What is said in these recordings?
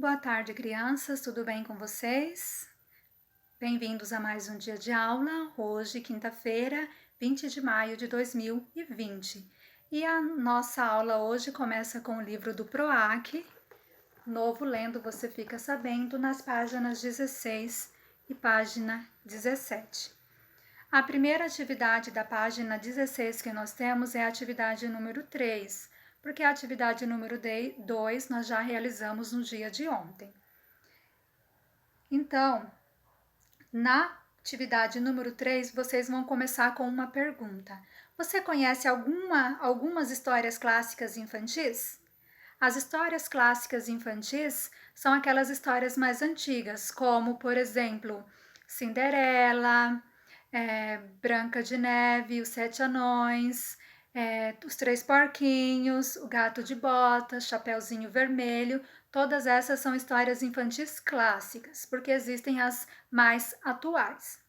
Boa tarde, crianças, tudo bem com vocês? Bem-vindos a mais um dia de aula, hoje, quinta-feira, 20 de maio de 2020. E a nossa aula hoje começa com o livro do PROAC, Novo Lendo Você Fica Sabendo, nas páginas 16 e página 17. A primeira atividade da página 16 que nós temos é a atividade número 3, porque a atividade número 2 nós já realizamos no dia de ontem. Então, na atividade número 3, vocês vão começar com uma pergunta. Você conhece algumas histórias clássicas infantis? As histórias clássicas infantis são aquelas histórias mais antigas, como, por exemplo, Cinderela, Branca de Neve, Os Sete Anões, Os Três Porquinhos, O Gato de Botas, Chapeuzinho Vermelho. Todas essas são histórias infantis clássicas, porque existem as mais atuais.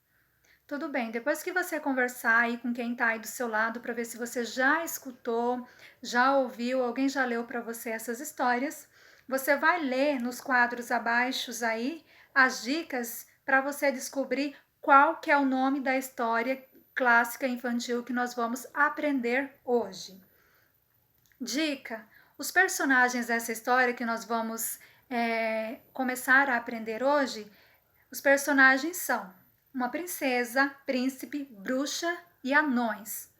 Tudo bem, depois que você conversar aí com quem está aí do seu lado para ver se você já escutou, já ouviu, alguém já leu para você essas histórias, você vai ler nos quadros abaixo aí as dicas para você descobrir qual que é o nome da história clássica infantil que nós vamos aprender hoje. Dica: os personagens dessa história que nós vamos começar a aprender hoje, os personagens são uma princesa, príncipe, bruxa e anões.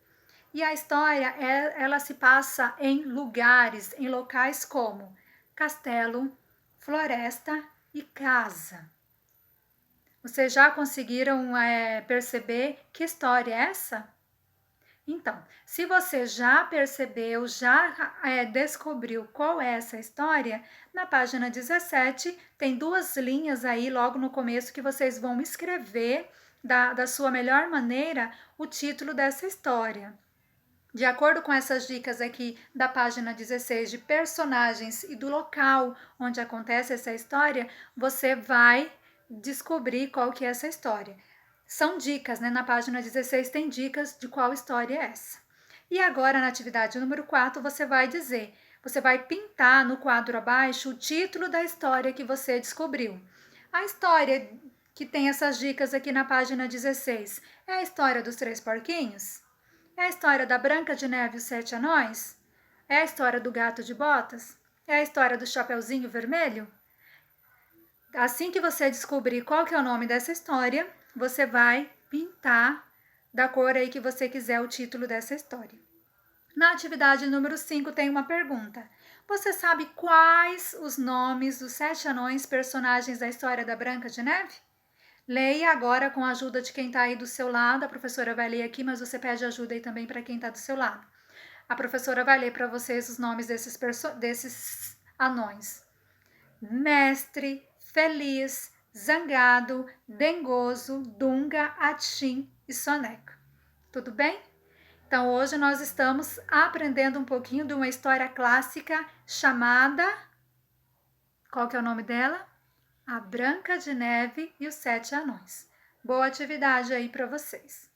E a história, ela se passa em lugares, em locais como castelo, floresta e casa. Vocês já conseguiram perceber que história é essa? Então, se você já percebeu, já descobriu qual é essa história, na página 17 tem duas linhas aí logo no começo que vocês vão escrever da sua melhor maneira o título dessa história. De acordo com essas dicas aqui da página 16 de personagens e do local onde acontece essa história, você vai descobrir qual que é essa história. São dicas, né? Na página 16 tem dicas de qual história é essa. E agora, na atividade número 4, você vai pintar no quadro abaixo o título da história que você descobriu. A história que tem essas dicas aqui na página 16 é a história dos Três Porquinhos? É a história da Branca de Neve e os Sete Anões? É a história do Gato de Botas? É a história do Chapeuzinho Vermelho? Assim que você descobrir qual que é o nome dessa história, você vai pintar da cor aí que você quiser o título dessa história. Na atividade número 5 tem uma pergunta. Você sabe quais os nomes dos 7 anões personagens da história da Branca de Neve? Leia agora com a ajuda de quem está aí do seu lado. A professora vai ler aqui, mas você pede ajuda aí também para quem está do seu lado. A professora vai ler para vocês os nomes desses anões. Mestre, Feliz, Zangado, Dengoso, Dunga, Atim e Soneca. Tudo bem? Então hoje nós estamos aprendendo um pouquinho de uma história clássica chamada... Qual que é o nome dela? A Branca de Neve e os Sete Anões. Boa atividade aí para vocês.